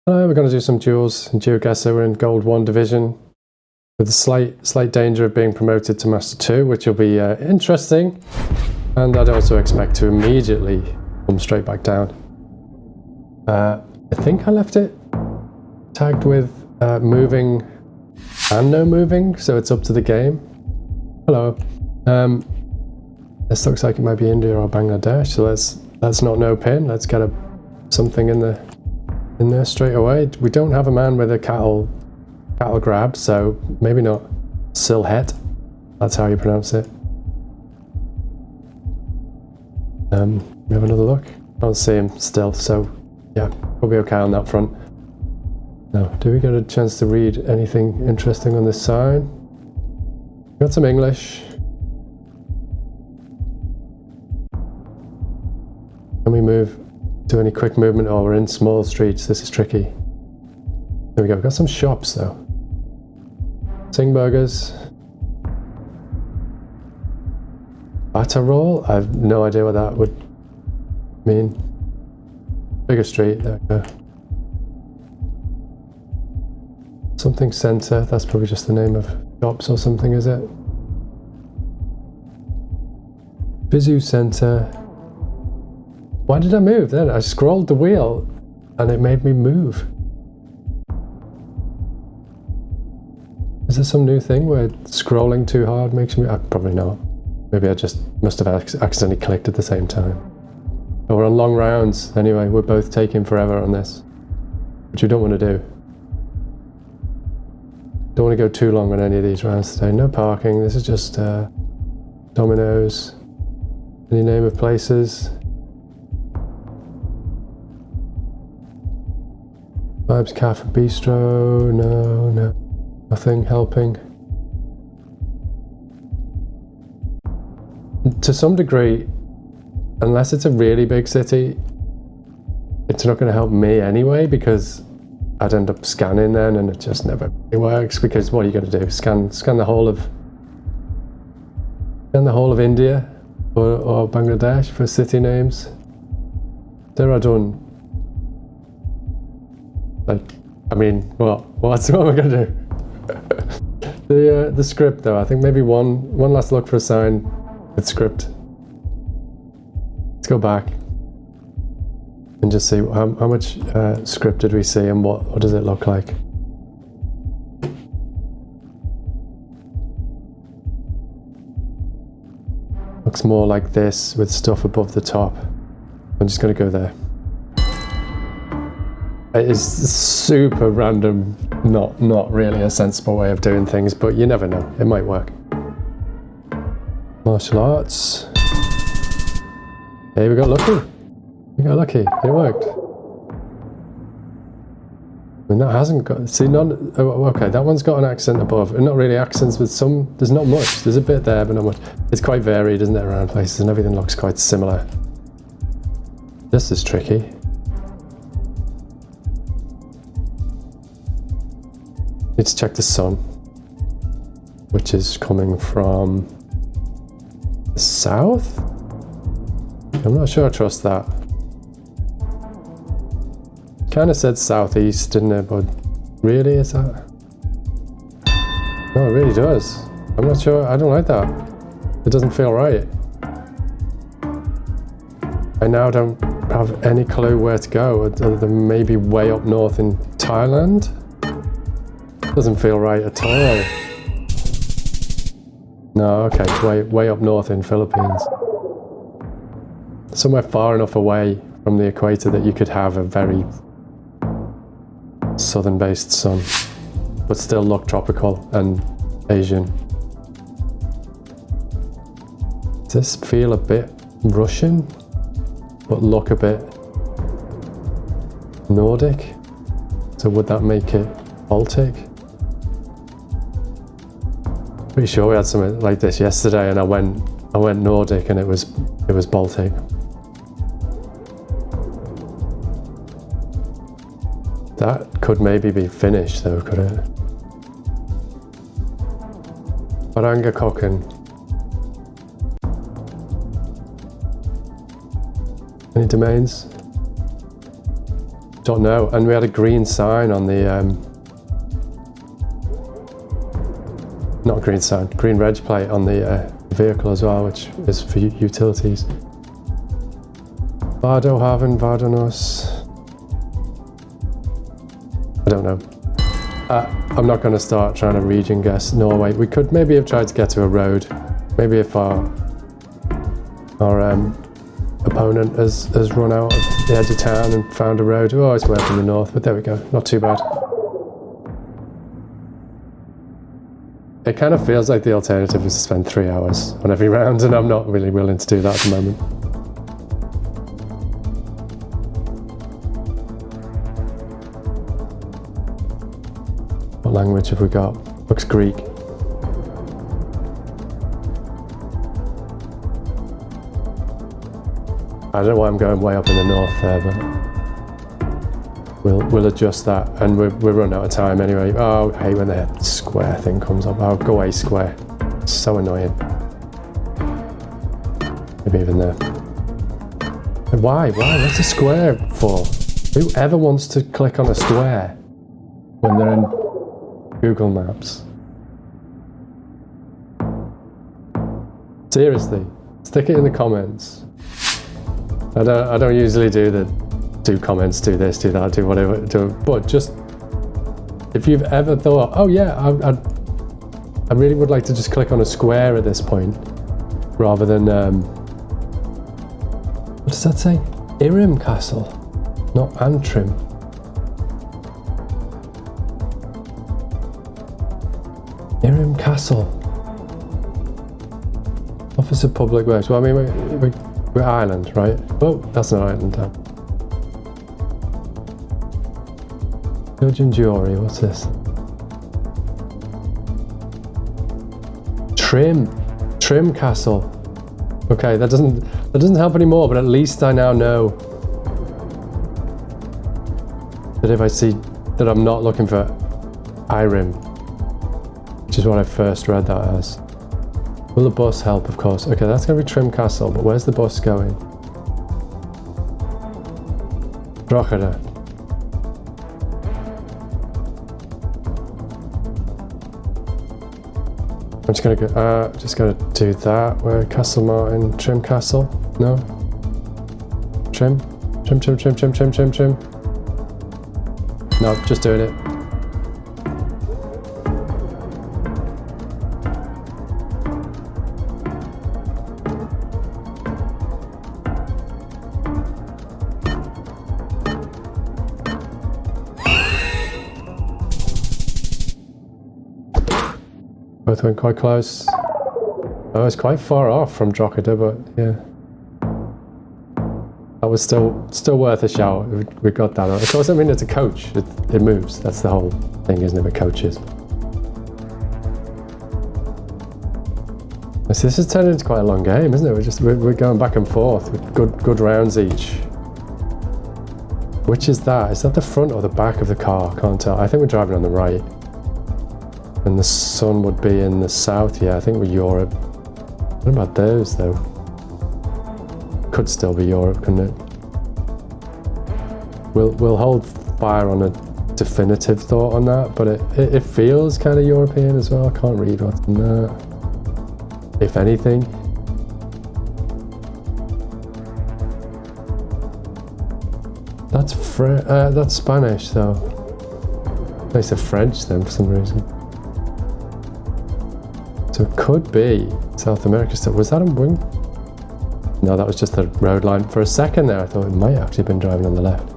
We're going to do some duels in GeoGuessr. We're in Gold 1 division with a slight danger of being promoted to Master 2, which will be interesting. And I'd also expect to immediately come straight back down. I think I left it tagged with moving and no moving, so it's up to the game. Hello. This looks like it might be India or Bangladesh, so let's not no pin. Let's get something in there straight away. We don't have a man with a cattle grab, so maybe not Silhet. That's how you pronounce it. We have another look. I don't see him still, so yeah, probably okay on that front. Now, do we get a chance to read anything interesting on this sign? Got some English. Can we do any quick movement? Oh, we're in small streets. This is tricky. There we go. We've got some shops though. Sing burgers. Batter roll? I have no idea what that would mean. Bigger street. There we go. Something centre. That's probably just the name of shops or something, is it? Bizu Centre. Why did I move then? I scrolled the wheel and it made me move. Is there some new thing where scrolling too hard makes me... probably not. Maybe I just must have accidentally clicked at the same time. But we're on long rounds anyway. We're both taking forever on this, which we don't want to do. Don't want to go too long on any of these rounds today. No parking. This is just Domino's. Any name of places? Vibes Cafe Bistro. No. Nothing helping. To some degree, unless it's a really big city, it's not going to help me anyway, because I'd end up scanning then and it just never really works, because what are you going to do? Scan the whole of India or Bangladesh for city names? Dehradun. What am I going to do? The script though, I think maybe one last look for a sign with script. Let's go back and just see how much script did we see and what does it look like. Looks more like this with stuff above the top. I'm just going to go there. It is super random, not really a sensible way of doing things, but you never know, it might work. Martial arts. Hey, we got lucky. It worked. I mean, that hasn't got, see, none, oh, okay, that one's got an accent above, and not really accents with some, there's not much, there's a bit there, but not much. It's quite varied, isn't it, around places, and everything looks quite similar. This is tricky. Need to check the sun, which is coming from the south? I'm not sure I trust that. Kind of said southeast, didn't it? But really, is that? No, it really does. I'm not sure. I don't like that. It doesn't feel right. I now don't have any clue where to go, other than maybe way up north in Thailand. Doesn't feel right at all. No, okay, way up north in Philippines. Somewhere far enough away from the equator that you could have a very southern-based sun, but still look tropical and Asian. Does this feel a bit Russian, but look a bit Nordic? So would that make it Baltic? Pretty sure we had something like this yesterday, and I went Nordic, and it was Baltic. That could maybe be Finnish though, could it? Varangakokken. Any domains? don't know. And we had a green sign on the, not a green sign, green reg plate on the vehicle as well, which is for utilities. Vardohaven, Dottinus. I don't know. I'm not going to start trying to region guess Norway. We could maybe have tried to get to a road. Maybe if our opponent has run out of the edge of town and found a road. Oh, it's way up in the north, but there we go. Not too bad. It kind of feels like the alternative is to spend 3 hours on every round, and I'm not really willing to do that at the moment. What language have we got? Looks Greek. I don't know why I'm going way up in the north there, but we'll adjust that, and we're running out of time anyway. Oh, I hate when the square thing comes up. Oh, go away, square. It's so annoying. Maybe even there. Why? What's a square for? Whoever wants to click on a square when they're in Google Maps? Seriously, stick it in the comments. I don't usually do comments, do this, do that, do whatever, but just if you've ever thought, oh yeah, I really would like to just click on a square at this point, rather than what does that say? Irim Castle, not Antrim. Irim Castle. Office of Public Works. Well, I mean, we're Ireland, right? Oh, that's not Ireland. Judge and jury, what's this? Trim Castle. Okay, that doesn't help anymore, but at least I now know that if I see that I'm not looking for Irim, which is what I first read that as. Will the bus help? Of course. Okay, that's going to be Trim Castle, but where's the bus going? Krokiet. I'm just gonna do that. Where Castle Martin, Trim Castle? No. Trim. No, just doing it. Both went quite close. I was quite far off from Krokiet, but yeah. That was still worth a shout. We got that. Of course, I mean, it's a coach. It moves. That's the whole thing, isn't it, with coaches? So this is turning into quite a long game, isn't it? We're going back and forth with good rounds each. Which is that? Is that the front or the back of the car? Can't tell. I think we're driving on the right. And the sun would be in the south. Yeah, I think we're Europe. What about those though? Could still be Europe, couldn't it? We'll hold fire on a definitive thought on that, but it feels kind of European as well. I can't read what's in that. If anything. That's Spanish though. They said French then for some reason. So it could be South America stuff. Was that a wing? No, that was just the road line. For a second there, I thought it might actually have been driving on the left.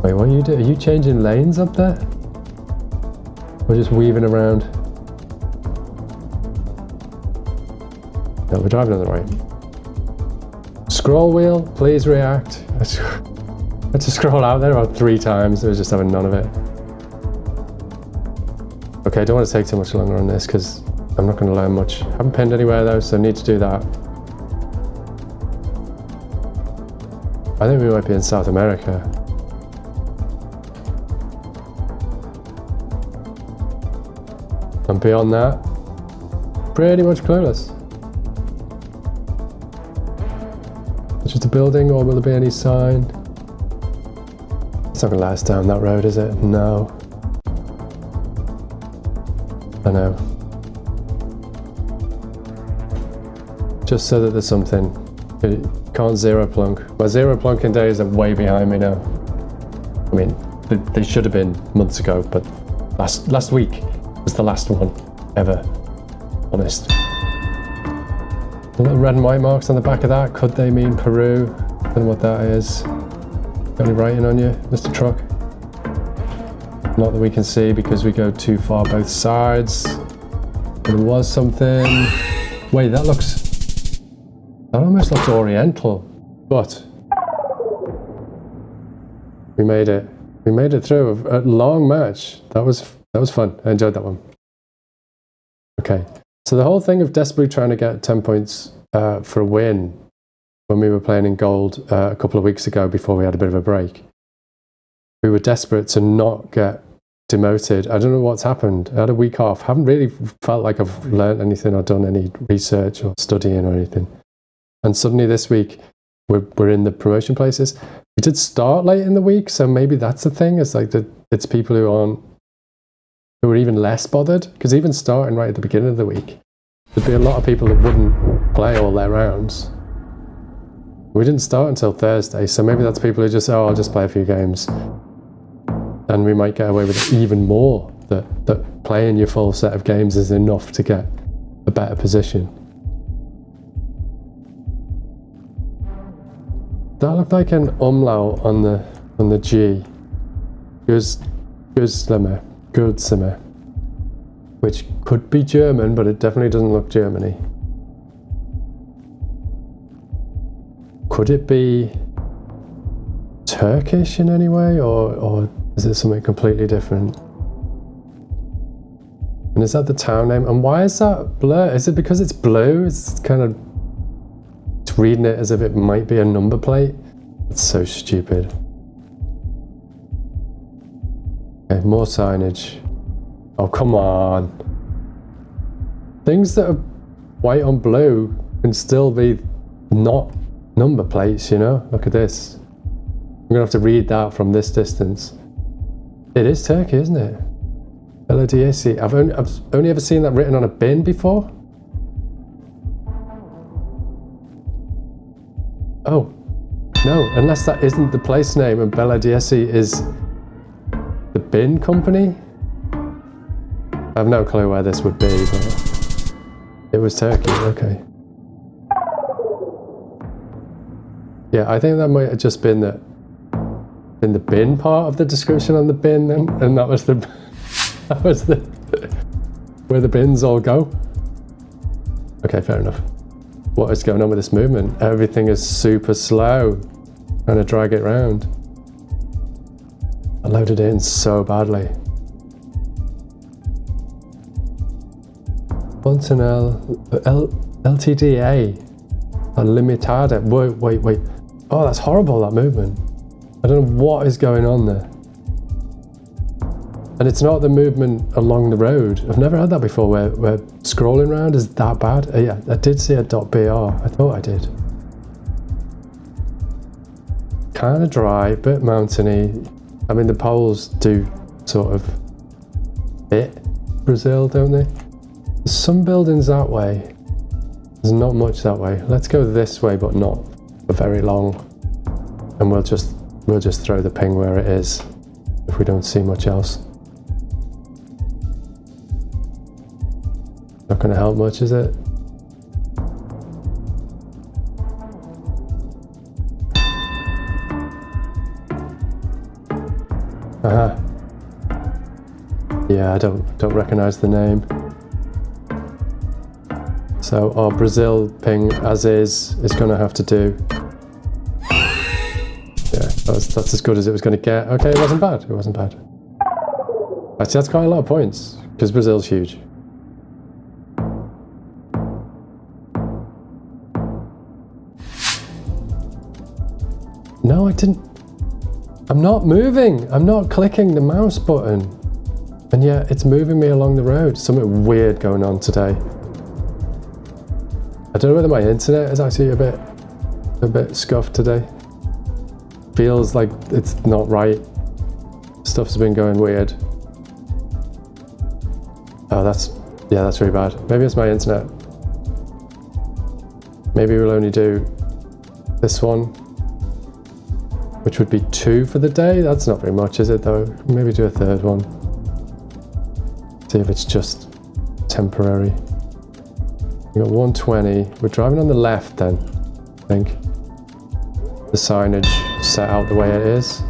Wait, what are you doing? Are you changing lanes up there? Or just weaving around? No, we're driving on the right. Scroll wheel, please react. I had to scroll out there about 3 times. I was just having none of it. Okay, I don't want to take too much longer on this because I'm not going to learn much. I haven't pinned anywhere though, so I need to do that. I think we might be in South America. And beyond that, pretty much clueless. Just a building, or will there be any sign? It's not gonna let us down that road, is it? No. I know. Just so that there's something. It can't zero plunk. My zero plunking days are way behind me now. I mean, they should have been months ago, but last week was the last one ever. Honest. The little red and white marks on the back of that, could they mean Peru? I don't know what that is. Got any writing on you, Mr. Truck? Not that we can see because we go too far both sides. There was something. Wait, that almost looks oriental, but we made it. We made it through a long match. That was fun. I enjoyed that one. Okay, so the whole thing of desperately trying to get 10 points for a win when we were playing in gold a couple of weeks ago before we had a bit of a break. We were desperate to not get demoted. I don't know what's happened. I had a week off. Haven't really felt like I've learned anything or done any research or studying or anything. And suddenly this week, we're in the promotion places. We did start late in the week, so maybe that's the thing. It's like it's people who are even less bothered. Because even starting right at the beginning of the week, there'd be a lot of people that wouldn't play all their rounds. We didn't start until Thursday, so maybe that's people who just, I'll just play a few games. And we might get away with it even more, that playing your full set of games is enough to get a better position. That looked like an umlaut on the G. Gudsimer, which could be German, but it definitely doesn't look Germany. Could it be Turkish in any way, or is it something completely different? And is that the town name? And why is that blur? Is it because it's blue? It's kind of reading it as if it might be a number plate. It's so stupid. Okay, more signage. Oh, come on. Things that are white on blue can still be not number plates, you know? Look at this. I'm gonna have to read that from this distance. It is Turkey, isn't it? Belediyesi. I've only ever seen that written on a bin before. Oh, no, unless that isn't the place name and Belediyesi is the bin company. I have no clue where this would be, but it was Turkey, okay. Yeah, I think that might have just been the bin part of the description on the bin then, and that was the where the bins all go. Okay, fair enough. What is going on with this movement? Everything is super slow. Trying to drag it round. I loaded it in so badly. Fontanelle LTDA Limitada. Wait. Oh, that's horrible, that movement. I don't know what is going on there. And it's not the movement along the road. I've never had that before where scrolling around is that bad. Yeah, I did see a .br. I thought I did. Kind of dry, bit mountainy. I mean, the poles do sort of fit Brazil, don't they? There's some buildings that way. There's not much that way. Let's go this way, but not for very long. And we'll just throw the ping where it is if we don't see much else. Not going to help much, is it? Aha. Yeah, I don't recognize the name. So our Brazil ping as is going to have to do. Yeah, that's as good as it was going to get. Okay, it wasn't bad. It wasn't bad. Actually, that's quite a lot of points because Brazil's huge. No, I didn't. I'm not moving. I'm not clicking the mouse button. And yet it's moving me along the road. Something weird going on today. I don't know whether my internet is actually a bit scuffed today. Feels like it's not right. Stuff's been going weird. Oh, that's really bad. Maybe it's my internet. Maybe we'll only do this one, which would be 2 for the day. That's not very much, is it though? Maybe do a third one. See if it's just temporary. We got 120. We're driving on the left then, I think. The signage set out the way it is.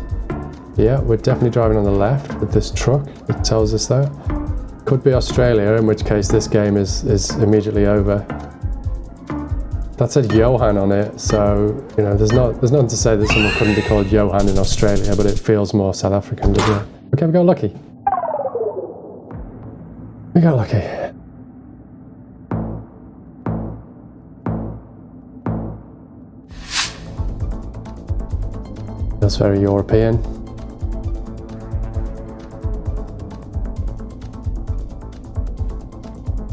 Yeah, we're definitely driving on the left with this truck. It tells us that. Could be Australia, in which case this game is immediately over. That said Johan on it, so you know there's nothing to say that someone couldn't be called Johan in Australia, but it feels more South African, doesn't it? Okay, we got lucky. We got lucky. That's very European.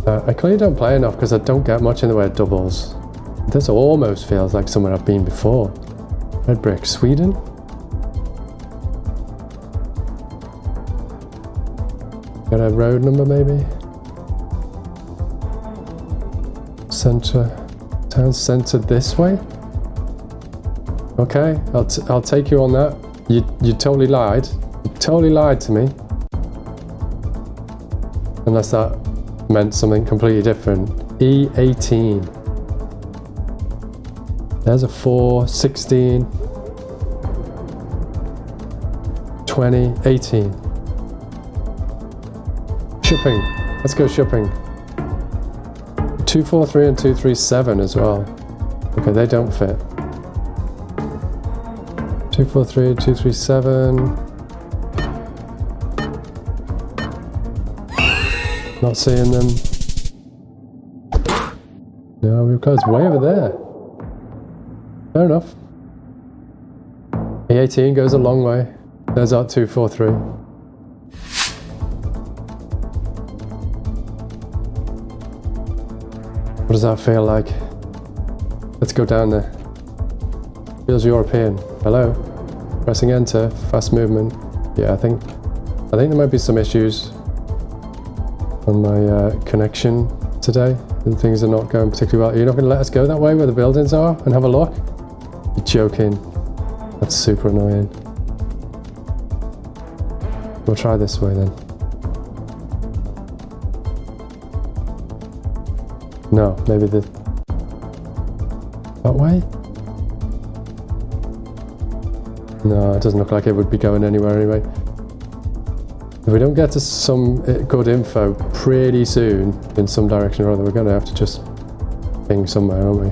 I clearly don't play enough because I don't get much in the way of doubles. This almost feels like somewhere I've been before. Red Brick, Sweden? Got a road number maybe? Centre, town centre this way? Okay, I'll take you on that. You totally lied. You totally lied to me. Unless that meant something completely different. E18. There's a 4, 16, 20, 18. Shipping. Let's go shipping. 243 and 237 as well. Okay, they don't fit. 243, 237. Not seeing them. No, we've got it's way over there. Fair enough. E18 goes a long way. There's our 243. What does that feel like? Let's go down there. Feels European. Hello? Pressing enter, fast movement. Yeah, I think there might be some issues on my connection today. And things are not going particularly well. You're not going to let us go that way where the buildings are and have a look? You're joking. That's super annoying. We'll try this way then. No, maybe that way? No, it doesn't look like it would be going anywhere anyway. If we don't get to some good info pretty soon in some direction or other, we're going to have to just ping somewhere, aren't we?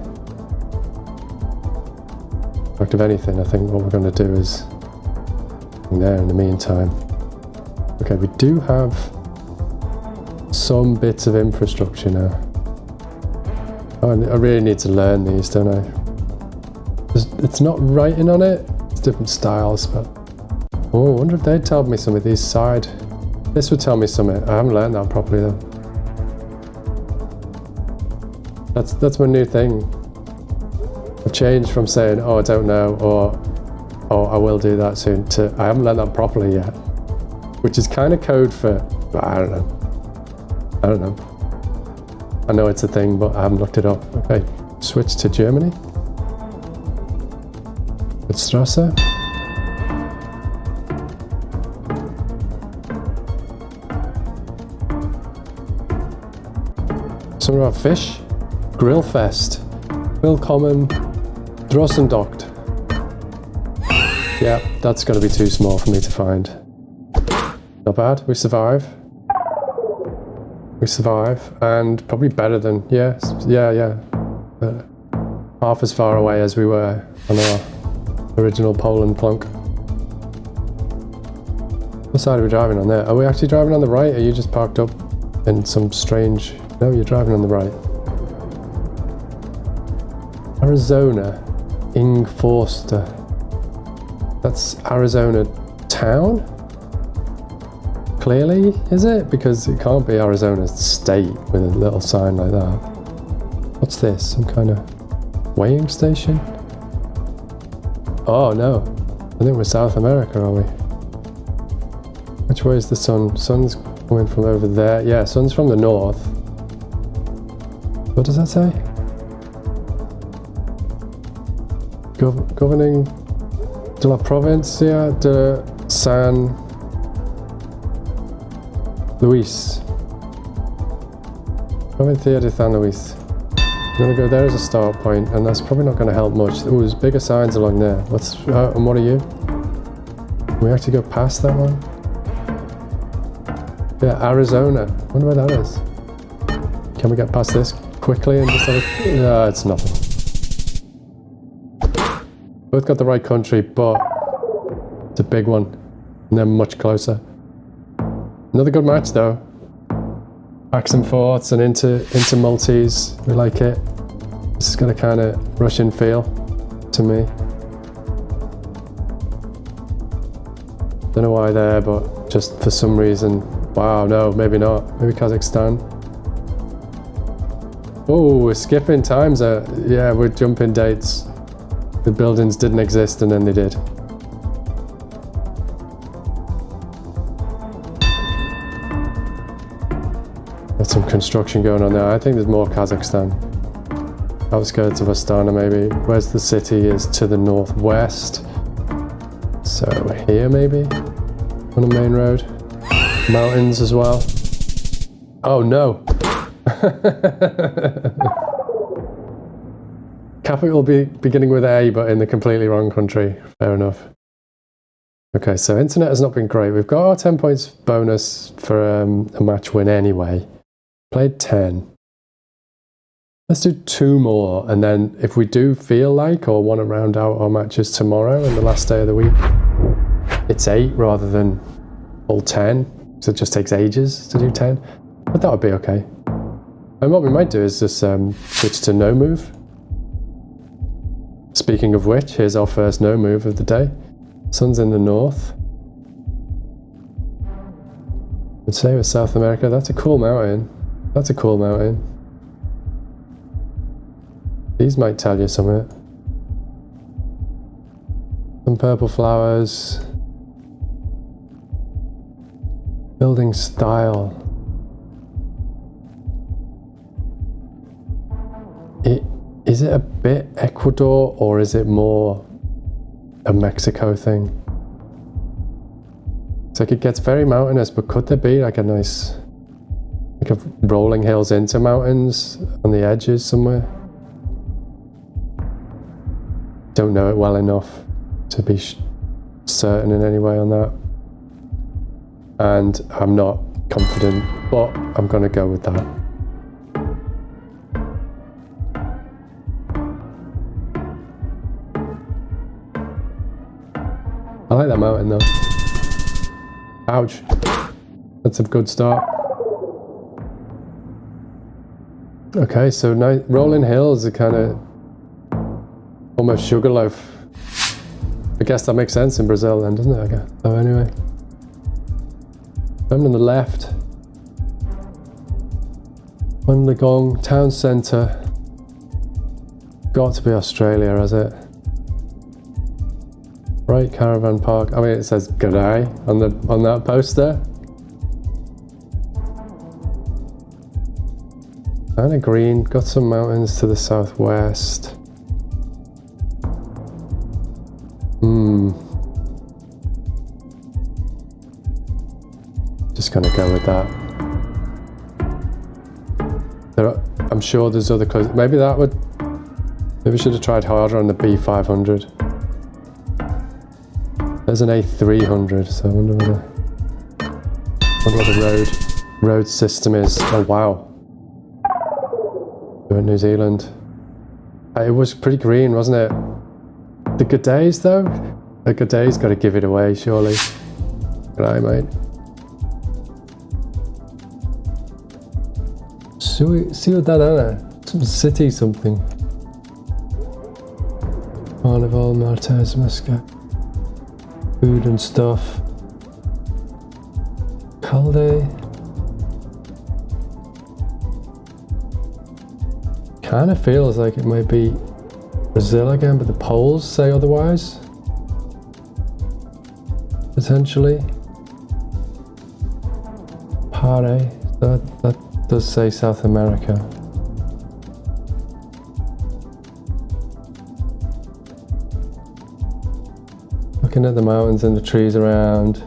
In fact, if anything, I think what we're going to do is ping there in the meantime. Okay, we do have some bits of infrastructure now. Oh, I really need to learn these, don't I? It's not writing on it. It's different styles, but oh, I wonder if they'd tell me some of these side. This would tell me something. I haven't learned that properly though. That's my new thing. I've changed from saying, oh, I don't know, or oh, I will do that soon, to I haven't learned that properly yet. Which is kind of code for, I don't know. I know it's a thing, but I haven't looked it up. Okay, switch to Germany. Strasse. Something about fish. Grillfest. Willkommen. Drossendocht. Yeah, that's going to be too small for me to find. Not bad. We survive. We survive, and probably better than yeah. Half as far away as we were on our original Poland plunk. What side are we driving on there? Are we actually driving on the right? Or are you just parked up in some strange... No, you're driving on the right. Arizona. Ingforster. That's Arizona town? Clearly, is it? Because it can't be Arizona state with a little sign like that. What's this? Some kind of weighing station? Oh no, I think we're South America, are we? Which way is the sun? Sun's coming from over there. Yeah, sun's from the north. What does that say? Governing de la Provincia de San Luis. Provincia de San Luis. I'm gonna go there as a start point, and that's probably not gonna help much. Oh, there's bigger signs along there. And what are you? Can we actually go past that one? Yeah, Arizona. Wonder where that is. Can we get past this quickly and just have a... No, it's nothing. Both got the right country, but it's a big one. And they're much closer. Another good match though. Backs and forths and into multis. We like it. This has got a kind of Russian feel to me. Don't know why there, but just for some reason. Wow, no, maybe not. Maybe Kazakhstan. Oh, we're skipping times. Yeah, we're jumping dates. The buildings didn't exist and then they did. There's some construction going on there. I think there's more Kazakhstan. Outskirts of Astana maybe. Where's the city is to the northwest. So here maybe? On a main road. Mountains as well. Oh no! Capital beginning with A, but in the completely wrong country. Fair enough. Okay, so internet has not been great. We've got our 10 points bonus for a match win anyway. Played 10. Let's do 2 more, and then if we do feel like or want to round out our matches tomorrow and the last day of the week, it's 8 rather than all 10. So it just takes ages to do 10. But that would be okay. And what we might do is just switch to no move. Speaking of which, here's our first no move of the day. Sun's in the north. I'd say with South America, that's a cool mountain. That's a cool mountain. These might tell you something. Some purple flowers. Building style. Is it a bit Ecuador or is it more a Mexico thing? It's like it gets very mountainous, but could there be like a nice, like a rolling hills into mountains on the edges somewhere? Don't know it well enough to be certain in any way on that. And I'm not confident, but I'm gonna go with that. I like that mountain though. Ouch. That's a good start. Okay, so now rolling hills are kind of almost sugarloaf. I guess that makes sense in Brazil then, doesn't it? I guess. So anyway. I'm on the left. Wollongong town centre. Got to be Australia, has it? Right, caravan park. I mean, it says Garai on that poster. Kind of green. Got some mountains to the southwest. Just gonna go with that. I'm sure there's other close. Maybe that would. Maybe we should have tried harder on the B500. There's an A300, so I wonder what the road system is. Oh wow. We're in New Zealand. It was pretty green, wasn't it? The good days though? The good days got to give it away, surely. Good eye, mate. Ciudadana. Some city something. Carnival, Martes, Muscat. Food and stuff. Calde. Kind of feels like it might be Brazil again, but the polls say otherwise. Potentially. Kalahari. That does say South America. Looking at the mountains and the trees around.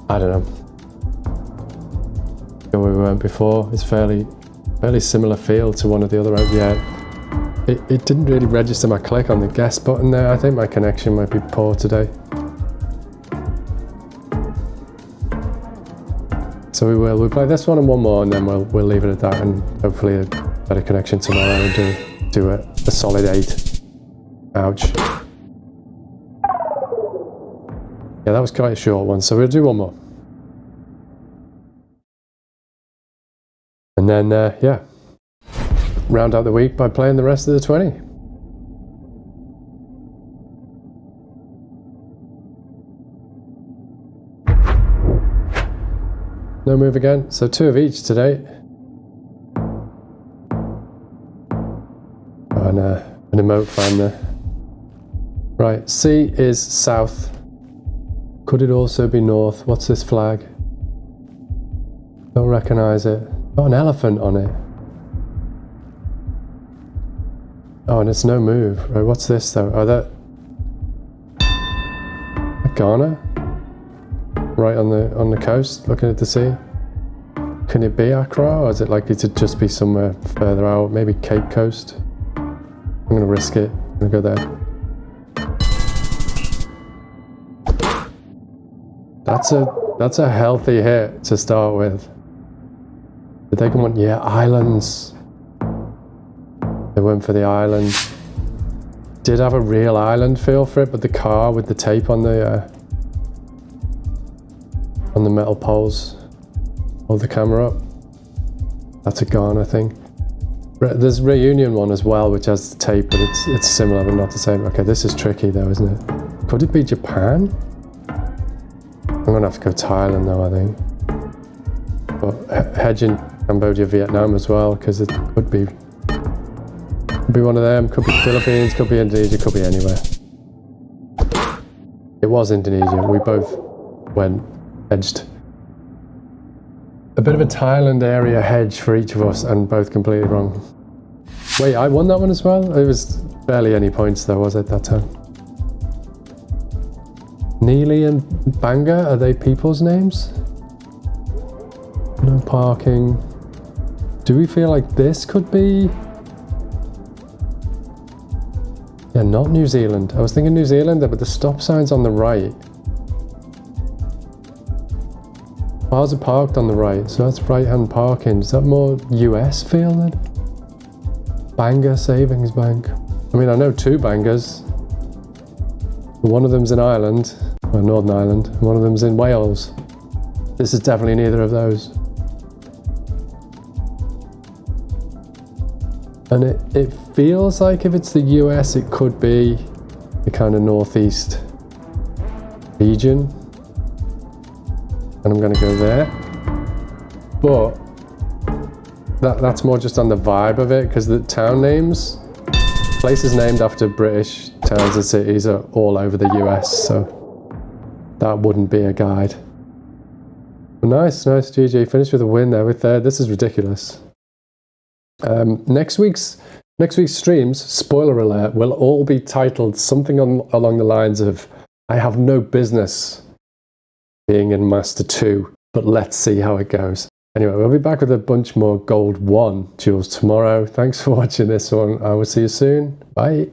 I don't know. Where we went before, it's fairly similar feel to one of the other. Yeah, it didn't really register my click on the guess button there. I think my connection might be poor today. So we'll play this one and one more, and then we'll leave it at that, and hopefully a better connection tomorrow and do a solid 8. Ouch. Yeah, that was quite a short one, so we'll do one more. And then, yeah, round out the week by playing the rest of the 20. No move again, so 2 of each today. And an emote fan there. Right, C is south. Could it also be north? What's this flag? Don't recognise it. Got an elephant on it. Oh, and it's no move. Right, what's this though? Oh, that Ghana? Right on the coast, looking at the sea. Can it be Accra, or is it likely to just be somewhere further out? Maybe Cape Coast? I'm gonna risk it. I'm gonna go there. That's a healthy hit to start with. Did they come on? Yeah, islands. They went for the island. Did have a real island feel for it, but the car with the tape on the metal poles. Hold the camera up. That's a Ghana thing. There's Reunion one as well, which has the tape, but it's similar but not the same. Okay, this is tricky though, isn't it? Could it be Japan? I'm gonna have to go Thailand though, I think. But hedging Cambodia, Vietnam as well, because it could be one of them. Could be Philippines, could be Indonesia, could be anywhere. It was Indonesia. We both went hedged. A bit of a Thailand area hedge for each of us, and both completely wrong. Wait, I won that one as well? It was barely any points though, was it, that time? Neely and Banga, are they people's names? No parking. Do we feel like this could be? Yeah, not New Zealand. I was thinking New Zealand, but the stop sign's on the right. Cars are parked on the right, so that's right-hand parking. Is that more US feel then? Bangor Savings Bank. I mean, I know 2 Bangors. One of them's in Ireland, or Northern Ireland, and one of them's in Wales. This is definitely neither of those. And it feels like if it's the US, it could be the kind of northeast region. And I'm going to go there. But that's more just on the vibe of it, because the town names, places named after British towns and cities are all over the US, so that wouldn't be a guide. But nice, GG. Finished with a win there with this is ridiculous. Next week's streams, spoiler alert, will all be titled something along the lines of I have no business being in Master 2, but let's see how it goes. Anyway, we'll be back with a bunch more Gold 1 duels tomorrow. Thanks for watching this one. I will see you soon. Bye.